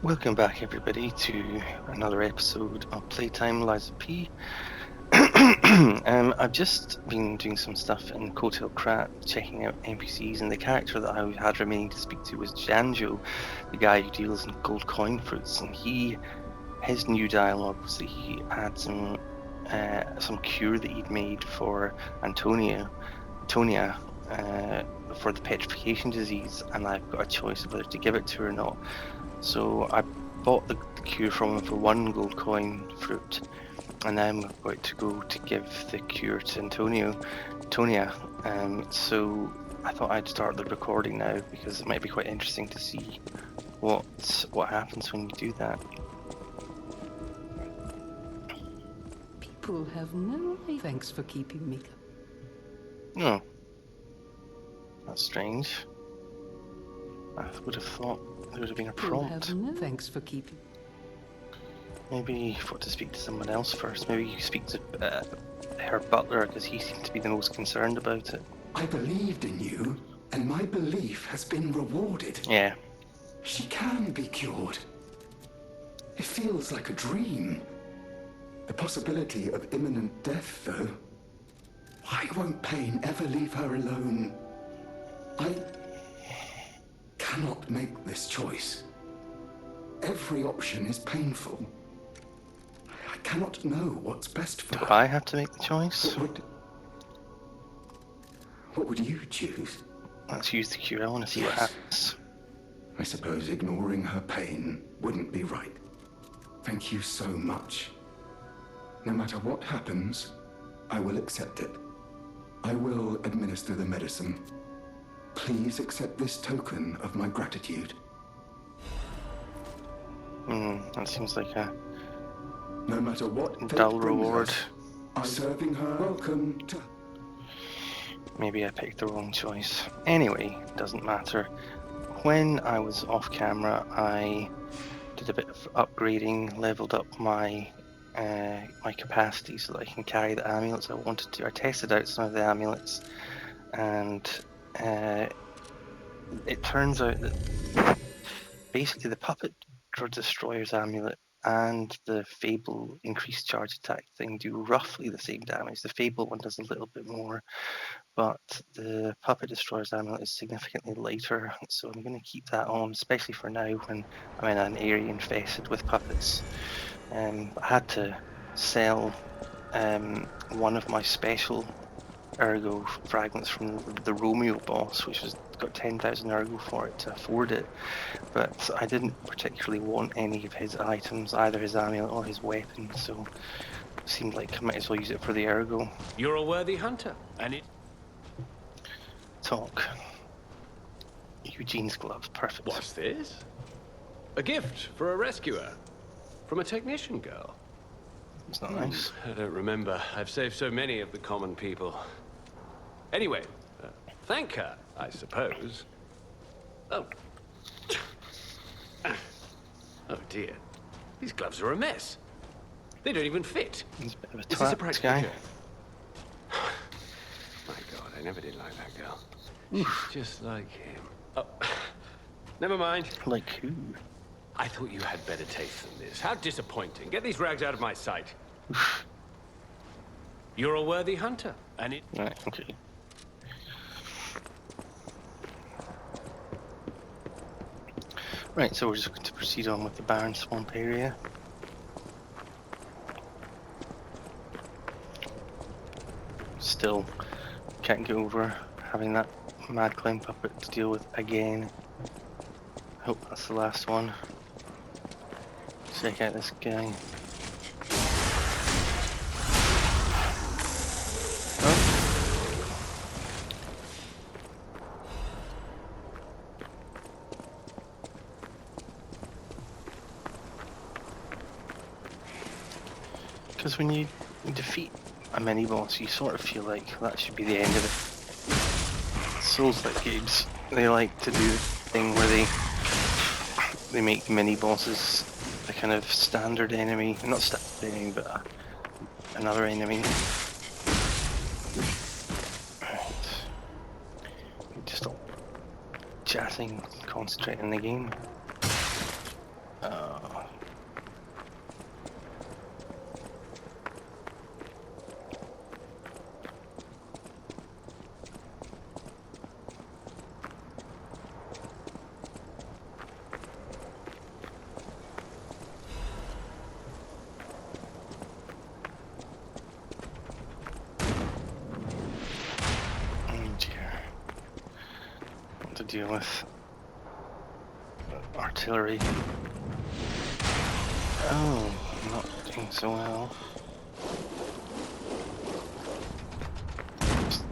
Welcome back, everybody, to another episode of Playtime Liza P. I've just been doing some stuff in Coattail Crat, checking out NPCs, and the character that I had remaining to speak to was Janjo, the guy who deals in gold coin fruits, and his new dialogue was that he had some cure that he'd made for Antonia, for the petrification disease, and I've got a choice of whether to give it to her or not. So I bought the cure from him for 1 gold coin fruit, and then I'm going to go to give the cure to Antonia. So I thought I'd start the recording now because it might be quite interesting to see what happens when you do that. People have no idea. Thanks for keeping me. Oh, that's strange. I would have thought there would have been a prompt. Thanks for keeping. Maybe you've got to speak to someone else first. Maybe you speak to her butler, because he seemed to be the most concerned about it. I believed in you, and my belief has been rewarded. Yeah. She can be cured. It feels like a dream. The possibility of imminent death, though. Why won't pain ever leave her alone? I cannot make this choice. Every option is painful. I cannot know what's best for her. Do I have to make the choice? What would you choose? Let's use the cure. I want to see what happens. I suppose ignoring her pain wouldn't be right. Thank you so much. No matter what happens, I will accept it. I will administer the medicine. Please accept this token of my gratitude. That seems like a no matter what dull reward. I'm serving her. Welcome to... Maybe I picked the wrong choice. Anyway, doesn't matter. When I was off camera, I did a bit of upgrading, leveled up my capacity so that I can carry the amulets I wanted to. I tested out some of the amulets, and it turns out that basically the Puppet Destroyer's amulet and the Fable increased charge attack thing do roughly the same damage. The Fable one does a little bit more, but the Puppet Destroyer's amulet is significantly lighter, so I'm going to keep that on, especially for now when I'm in an area infested with puppets. I had to sell one of my special ergo fragments from the Romeo boss, which has got 10,000 ergo for it, to afford it, but I didn't particularly want any of his items, either his amulet or his weapon, so it seemed like I might as well use it for the ergo. You're a worthy hunter, and it... Talk. Eugene's gloves, perfect. What's this? A gift for a rescuer. From a technician girl. It's not nice. I don't remember. I've saved so many of the common people. Anyway, thank her, I suppose. Oh. Oh dear. These gloves are a mess. They don't even fit. He's a bit of a Is this a twat, practical guy. joke? My God, I never did like that girl. She's just like him. Oh, never mind. Like who? I thought you had better taste than this. How disappointing. Get these rags out of my sight. You're a worthy hunter, and it... Right, okay. Right, so we're just going to proceed on with the Barren Swamp area. Still can't get over having that mad clown puppet to deal with again. Hope that's the last one. Check out this guy. Because when you defeat a mini boss, you sort of feel like that should be the end of it. Souls-like games, they like to do the thing where they make mini bosses the kind of standard enemy, not standard enemy, but another enemy. Right. Just stop chatting, concentrate on the game. Oh. To deal with artillery. Oh, not doing so well. Just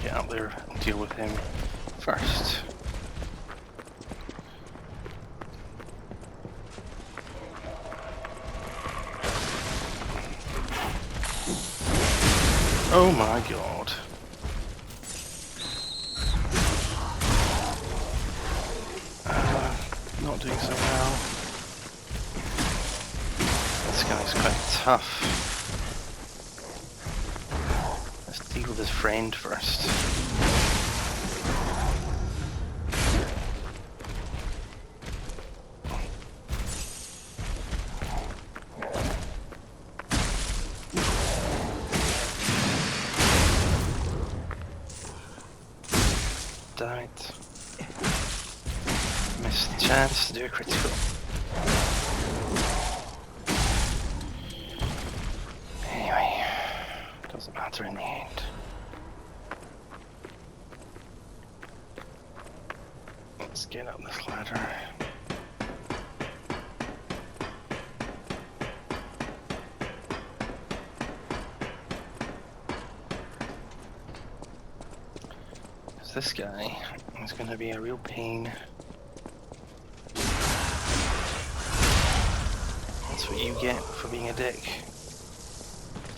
get up there and deal with him first. Oh my god. Not doing so well. This guy's quite tough. Let's deal with his friend first. Damn it. Missed the chance to do a critical. Anyway, doesn't matter in the end. Let's get up this ladder. This guy is going to be a real pain. That's what you get for being a dick.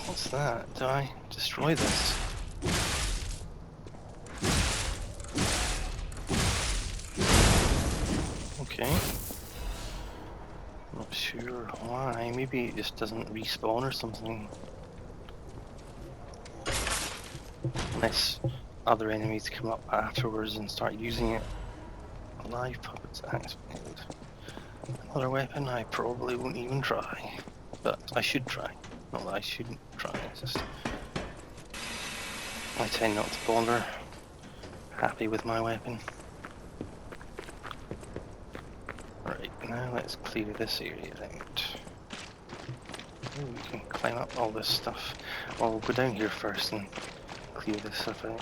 What's that? Do I destroy this? Okay. Not sure why. Maybe it just doesn't respawn or something. Unless other enemies come up afterwards and start using it. Live puppets activated. Another weapon I probably won't even try. But I should try. Not that I shouldn't try, it's just I tend not to bother. Happy with my weapon. Right, now let's clear this area out. Oh, we can climb up all this stuff. Well, we'll go down here first and clear this stuff out.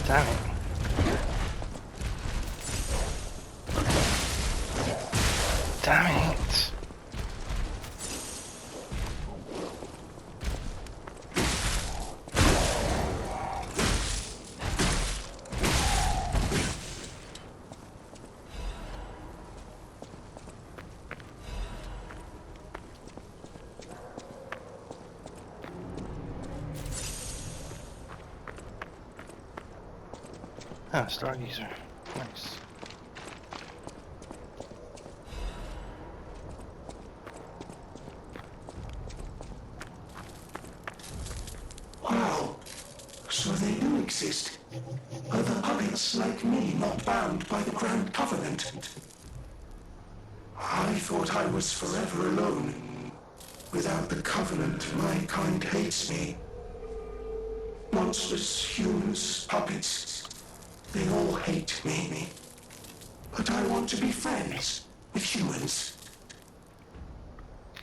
Damn it. Damn it. Ah, Stargazer. Nice. Wow. So they do exist. Other puppets like me not bound by the Grand Covenant. I thought I was forever alone. Without the Covenant, my kind hates me. Monsters, humans, puppets, they all hate me. But I want to be friends with humans.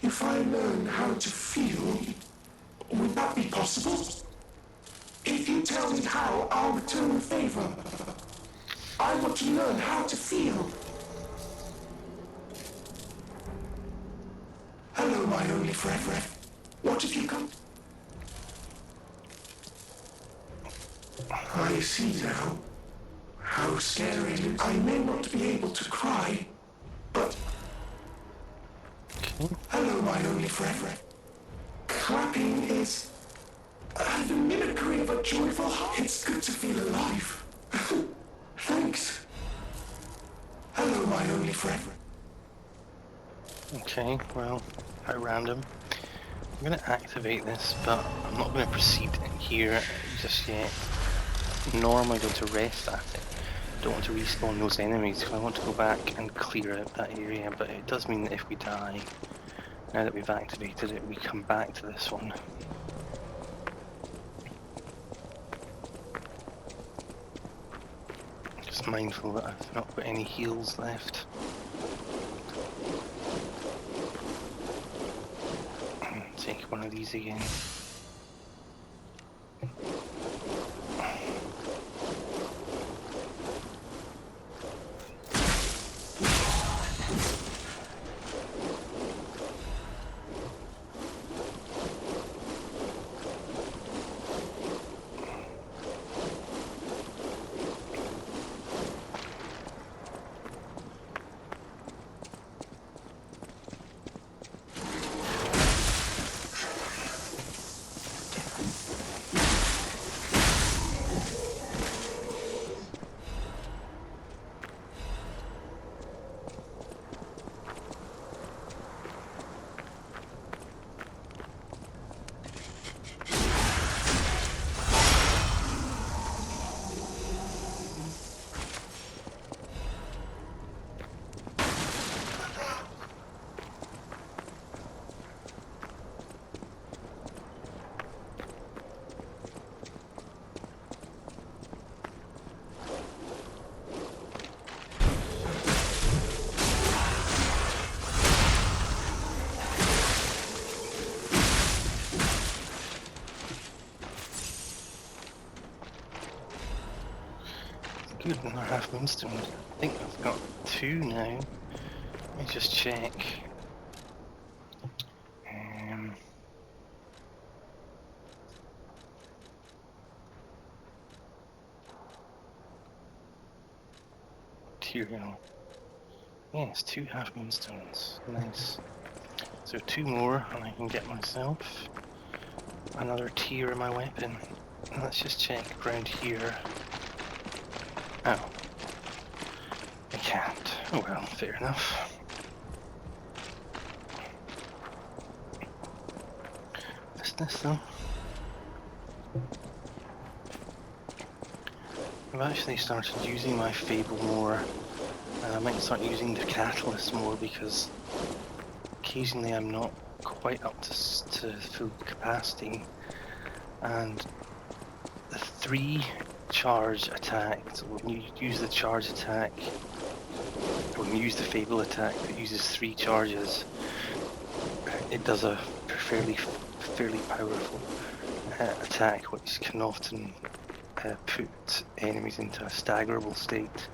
If I learn how to feel, would that be possible? If you tell me how, I'll return the favor. I want to learn how to feel. Hello, my only friend. What have you come? I see now. How scary. I may not be able to cry, but... Hello, my only friend. Clapping is... the mimicry of a joyful heart. It's good to feel alive. Thanks. Hello, my only friend. Okay, well, how random. I'm going to activate this, but I'm not going to proceed here just yet. Nor am I going to rest at it. Don't want to respawn those enemies, because I want to go back and clear out that area, but it does mean that if we die, now that we've activated it, we come back to this one. Just mindful that I've not got any heals left. Take one of these again. Good, another half moonstone. I think I've got 2 now. Let me just check. Material. Yes, 2 half moonstones. Nice. So 2 more, and I can get myself another tier in my weapon. And let's just check around here. Oh. I can't. Oh well, fair enough. What's this though? I've actually started using my Fable more, and I might start using the Catalyst more because occasionally I'm not quite up to full capacity, and the 3 charge attack, so when you use the charge attack, when you use the Fable attack that uses 3 charges, it does a fairly powerful attack which can often put enemies into a staggerable state,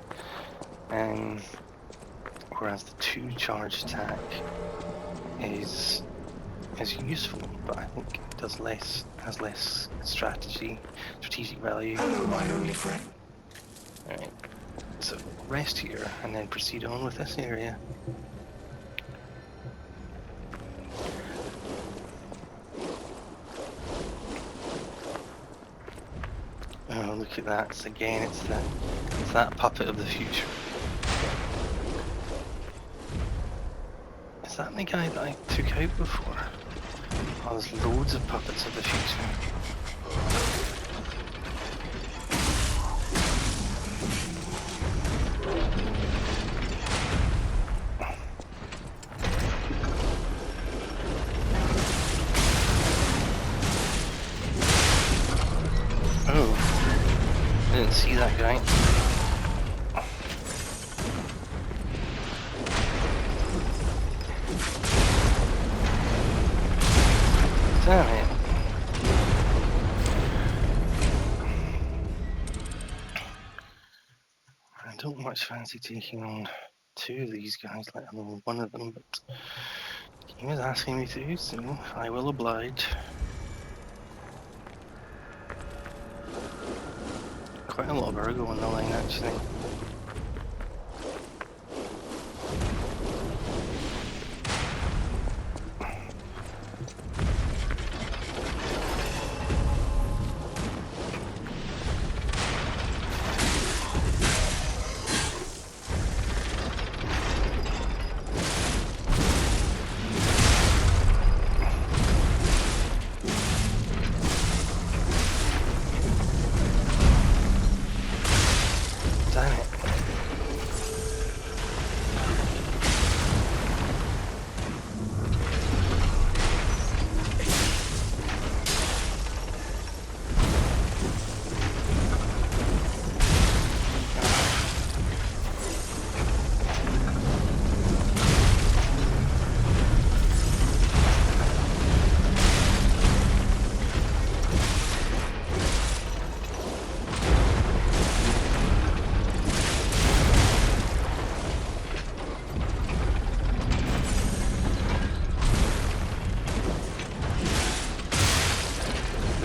whereas the 2 charge attack is useful, but I think it does has less strategic value. Hello, my only friend. Alright, so rest here and then proceed on with this area. Oh, look at that. Again, it's that puppet of the future. Is that the guy that I took out before? Oh, there's loads of puppets of the future. Oh, I didn't see that guy. Damn it. I don't much fancy taking on two of these guys, let alone one of them, but the game is asking me to, so I will oblige. Quite a lot of ergo on the line, actually. Damn it.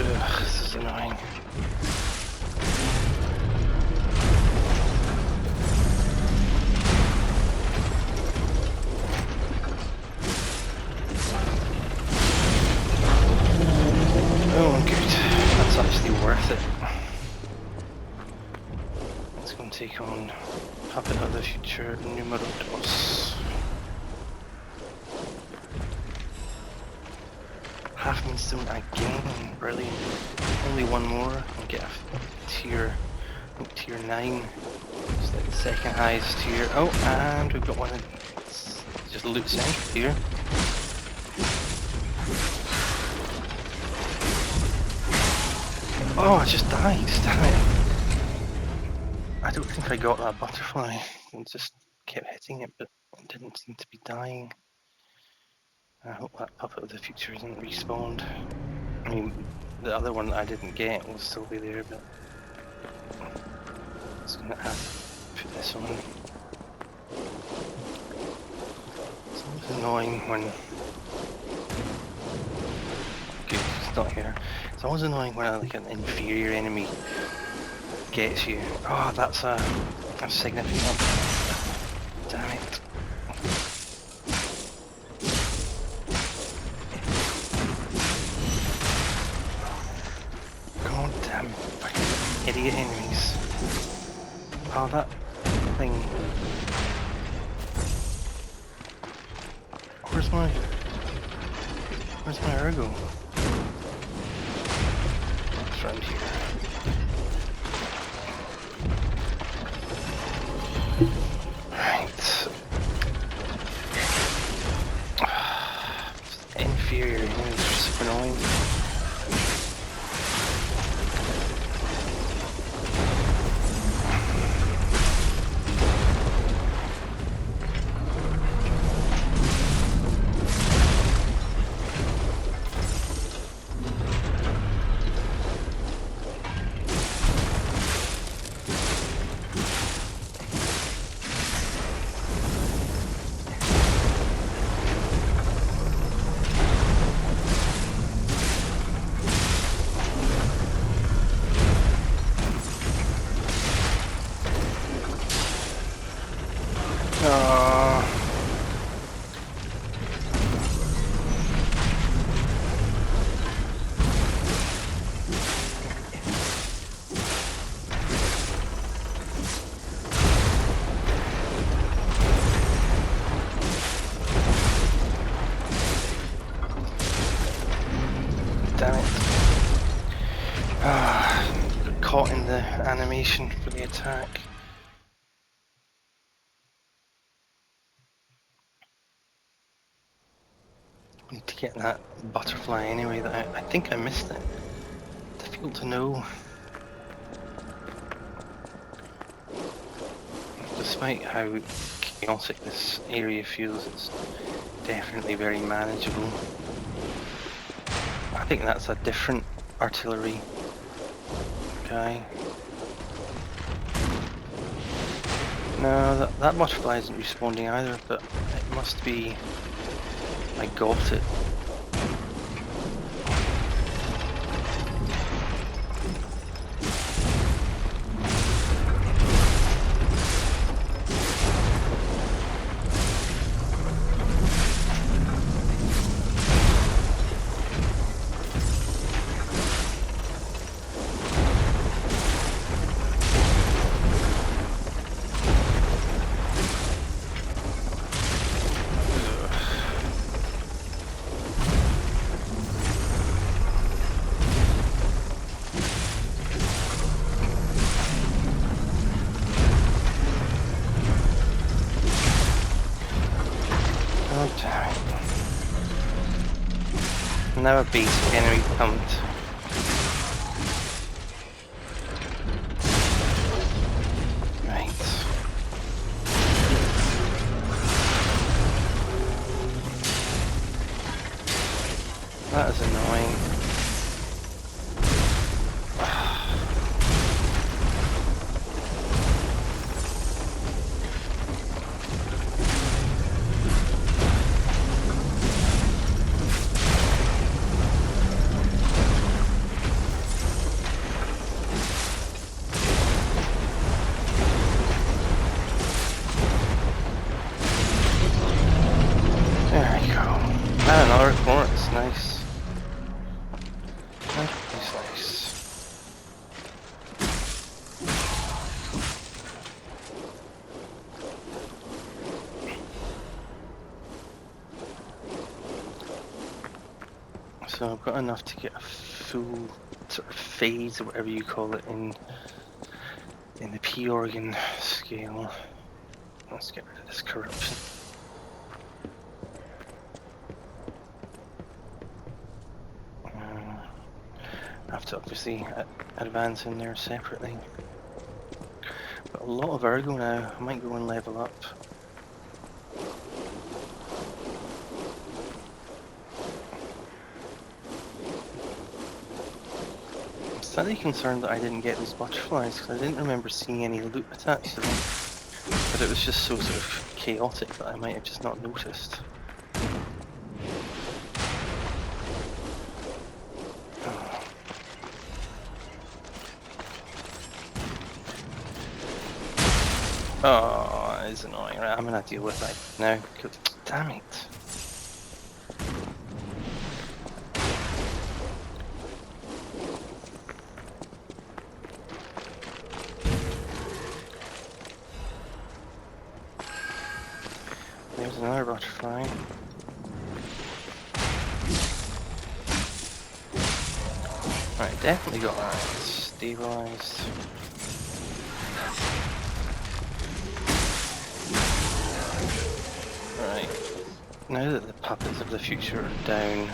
Ugh, this is annoying. Oh, good. That's actually worth it. Let's go and take on Puppet of the Future numero dos. Half Moonstone again, brilliant. Only one more, and get a tier 9. It's like the second highest tier. Oh, and we've got one in, just loot sink here. Oh, I just died, damn it. I don't think I got that butterfly. I just kept hitting it, but it didn't seem to be dying. I hope that Puppet of the Future isn't respawned. I mean, the other one that I didn't get will still be there, but I'm just gonna have to put this on. It's always annoying when... Good, it's not here. It's always annoying when like an inferior enemy gets you. Oh, that's a significant. Damn it. God damn fucking idiot enemies. Oh, that thing. Where's my ergo? It's around here. Right. Inferior enemies are super annoying. the animation for the attack. I need to get that butterfly anyway. That I think I missed it. Difficult to know. Despite how chaotic this area feels, it's definitely very manageable. I think that's a different artillery guy. No, that butterfly isn't responding either, but it must be... I got it. Oh damn it. Now a basic enemy pumped. Right. That is annoying. There we go. And another corpse, nice. Nice. So I've got enough to get a full sort of phase or whatever you call it in the P organ scale. Let's get rid of this corruption. I have to obviously advance in there separately. Got a lot of ergo now. I might go and level up. I'm slightly concerned that I didn't get those butterflies because I didn't remember seeing any loot attached to them. But it was just so sort of chaotic that I might have just not noticed. Oh, that is annoying. Right, I'm gonna deal with that now. Damn it. There's another butterfly. Right, definitely got that stabilized. Right, now that the puppets of the future are down,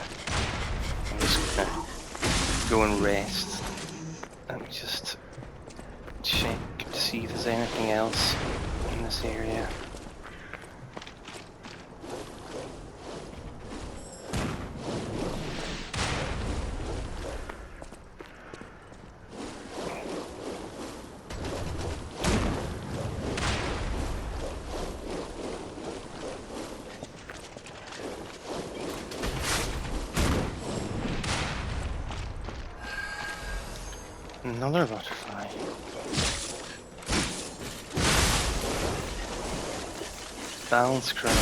I'm just gonna go and rest and just check to see if there's anything else in this area. Another butterfly. Balance crack.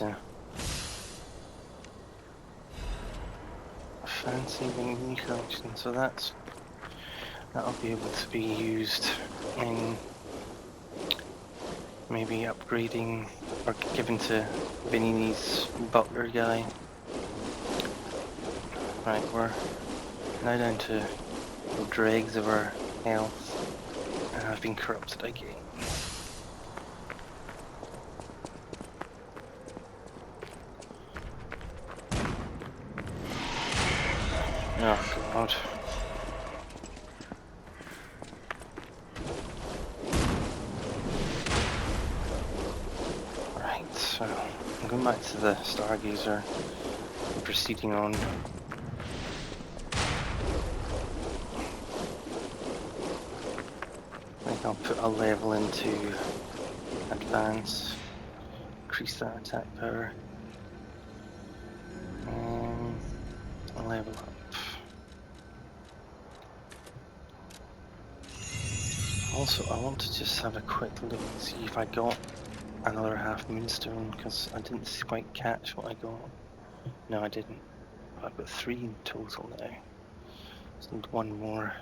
a fancy new collection, so that'll be able to be used in maybe upgrading or given to Vinny's butler guy. Right, we're now down to the dregs of our health, and I've been corrupted again. Oh god. Right, so I'm going back to the Stargazer and proceeding on. I think I'll put a level into advance, increase that attack power, and level up. Also, I want to just have a quick look and see if I got another half moonstone, because I didn't quite catch what I got. No, I didn't. I've got 3 in total now. Just need 1 more.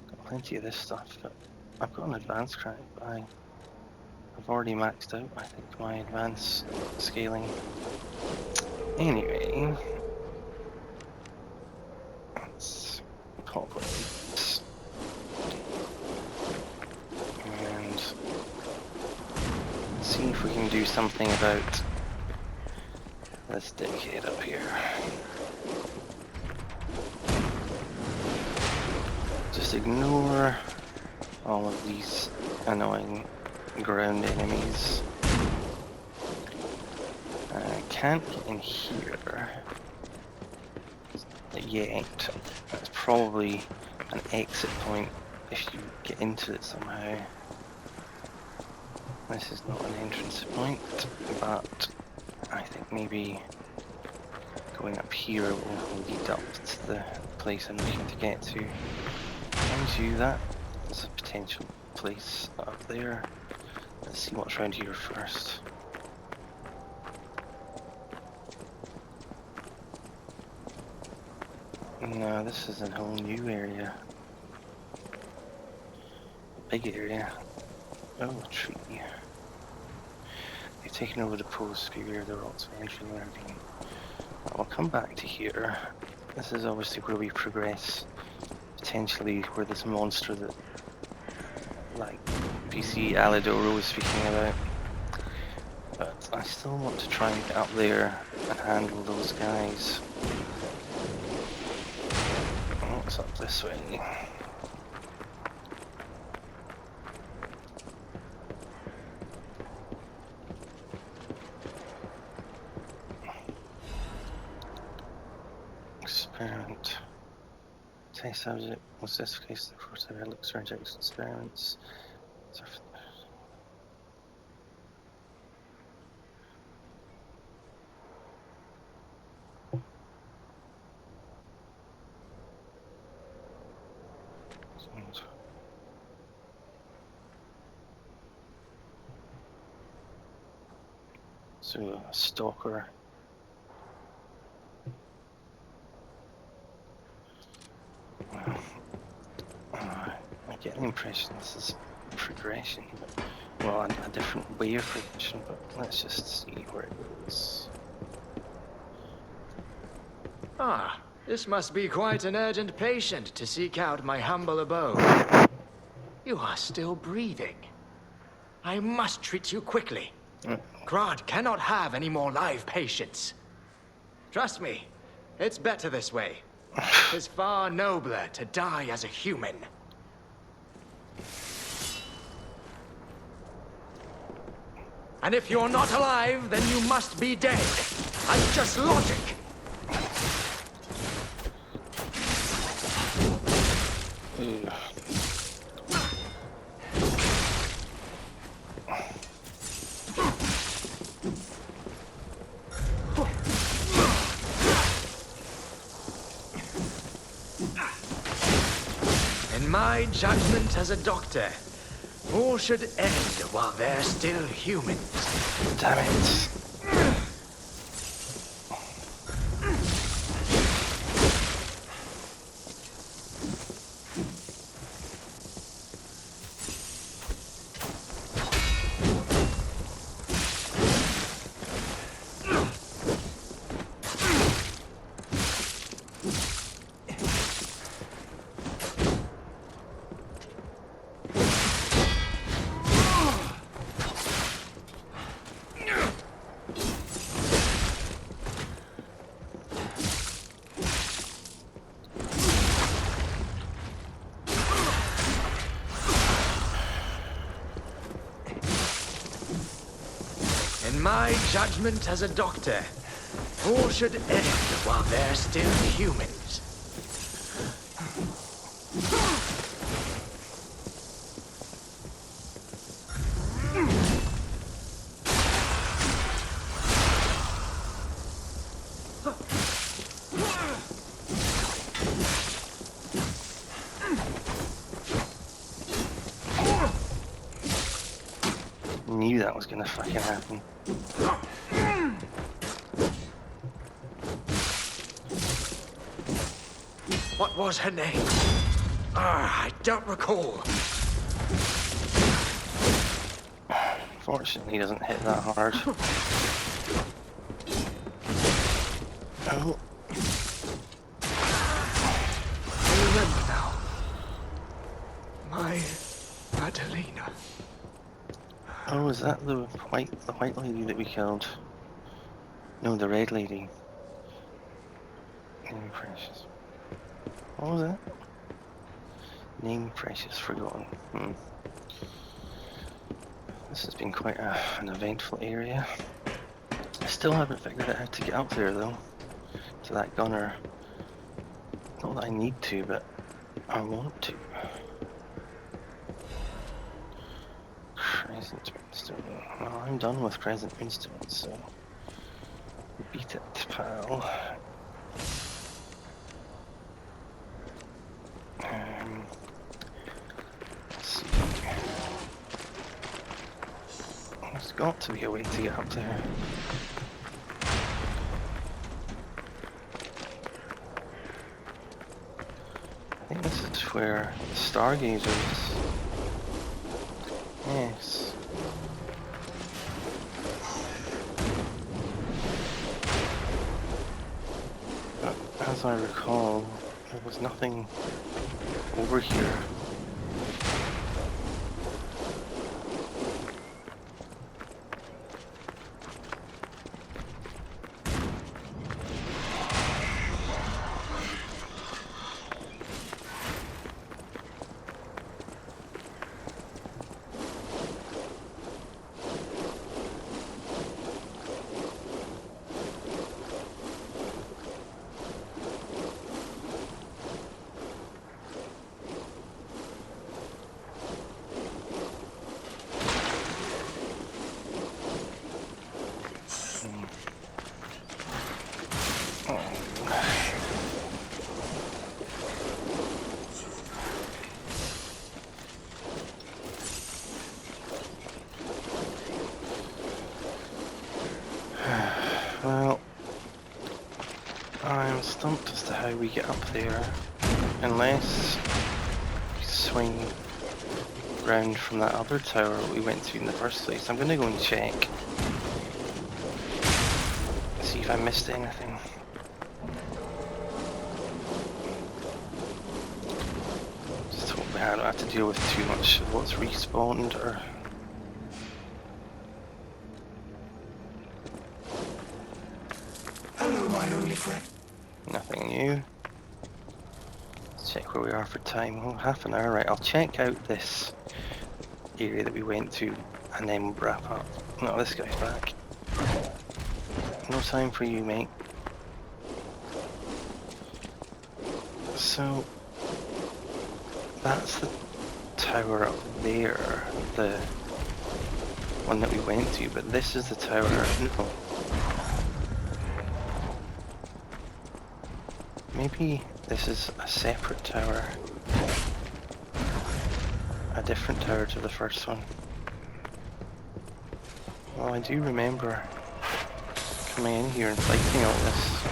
Got plenty of this stuff, but I've got an advanced crack, but I've already maxed out, I think, my advanced scaling. Anyway, let's pop it. And see if we can do something about this dickhead up here. Just ignore all of these annoying ground enemies. I can't get in here yet. That's probably an exit point if you get into it somehow. This is not an entrance point, but I think maybe going up here will lead up to the place I'm looking to get to. Mind you, that is a potential place up there. Let's see what's around here first. No, this is a whole new area. A big area. Oh, a tree. They've taken over the post sphere, the rocks of entry and everything. I'll come back to here. This is obviously where we progress. Potentially where this monster that, like, PC Alidoro was speaking about. But I still want to try and get up there and handle those guys. What's up this way? Experiment. Test subject. What's this case? The first ever looks rejects experiments. So a stalker. I get the impression this is progression, but, well, a different way of progression, but let's just see where it goes. Ah, this must be quite an urgent patient to seek out my humble abode. You are still breathing. I must treat you quickly. Grod cannot have any more live patients. Trust me, it's better this way. It's far nobler to die as a human. And if you're not alive, then you must be dead. That's just logic. In my judgment as a doctor, All should end while they're still human. Damn it. In my judgment as a doctor, all should end while they're still humans. Knew that was gonna fucking happen. What was her name? I don't recall. Fortunately, he doesn't hit that hard. Oh, I remember now. My Adelina. oh, is that the white lady that we killed? No, the red lady. Name precious. What was that? Name precious, forgotten. This has been quite an eventful area. I still haven't figured out how to get up there though, to that gunner. Not that I need to, but I want to. Crescent Moonstone. Well, I'm done with Crescent Moonstone, so beat it, pal. Let's see. There's got to be a way to get up there. I think this is where the Stargazer is. Yes. But as I recall, there was nothing over here. Well, I'm stumped as to how we get up there, unless we swing round from that other tower we went to in the first place. I'm gonna go and check, see if I missed anything. Just hope I don't have to deal with too much of what's respawned or... Hello, my only friend. Nothing new. Let's check where we are for time. Oh, half an hour, right. I'll check out this area that we went to and then we'll wrap up. No, this guy's back. No time for you, mate. So, that's the tower up there, the one that we went to, but this is the tower. No. Maybe this is a separate tower. I a different tower to the first one. Well, I do remember coming in here and fighting all this.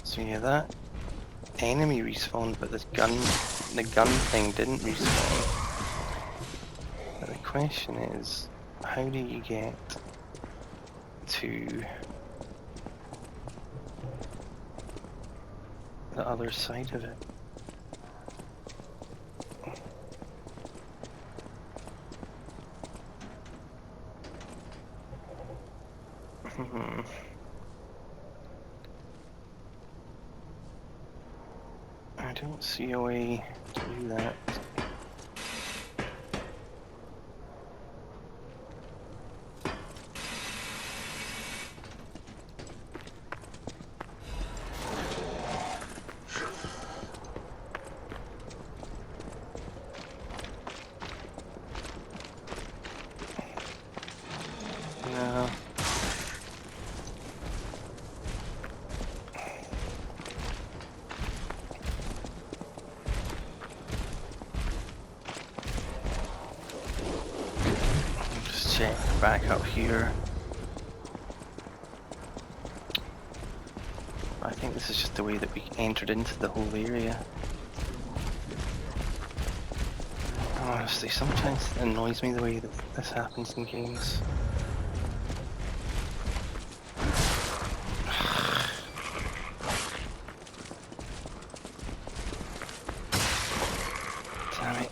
So yeah, that enemy respawned, but the gun thing didn't respawn. But the question is, how do you get to the other side of it? I don't see a way to do that. No. Just check back up here. I think this is just the way that we entered into the whole area. Honestly, sometimes it annoys me the way that this happens in games. Damn it.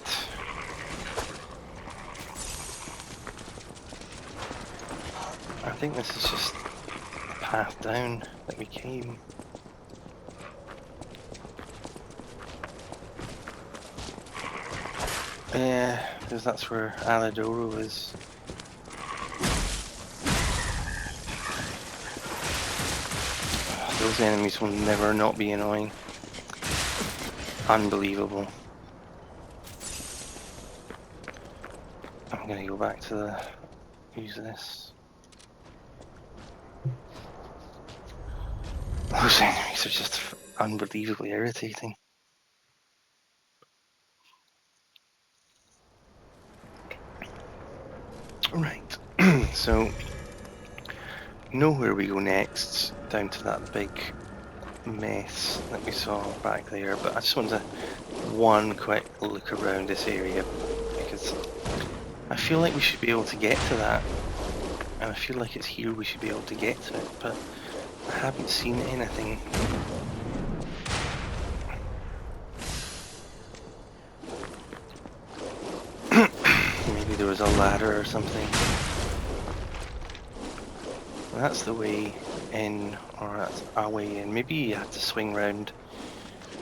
I think this is just the path down that we came. Yeah, because that's where Aladoro is. Those enemies will never not be annoying. Unbelievable. I'm gonna go back to the... use this. Those enemies are just unbelievably irritating. Right, so know where we go next, down to that big mess that we saw back there, but I just want to one quick look around this area because I feel like we should be able to get to that, and I feel like it's here we should be able to get to it, but I haven't seen anything. Maybe there was a ladder or something. That's the way in, or that's our way in. Maybe you have to swing round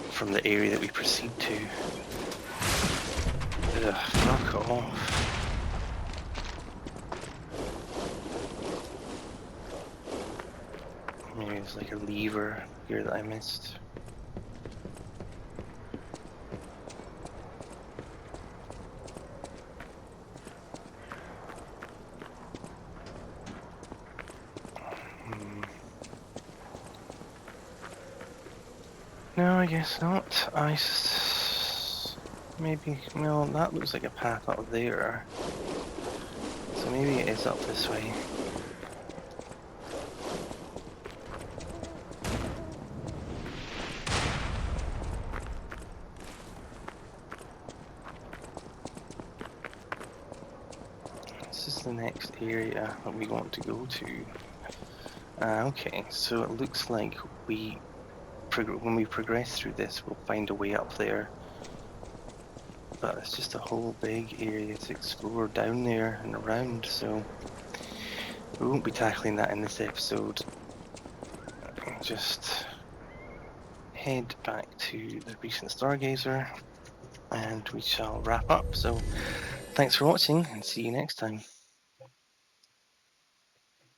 from the area that we proceed to. Ugh, fuck off. Maybe there's like a lever here that I missed. No, I guess not. Maybe, no, that looks like a path up there. So maybe it is up this way. This is the next area that we want to go to. Okay, so it looks like when we progress through this, we'll find a way up there. But it's just a whole big area to explore down there and around, so we won't be tackling that in this episode. I'll just head back to the recent Stargazer and we shall wrap up. So thanks for watching and see you next time.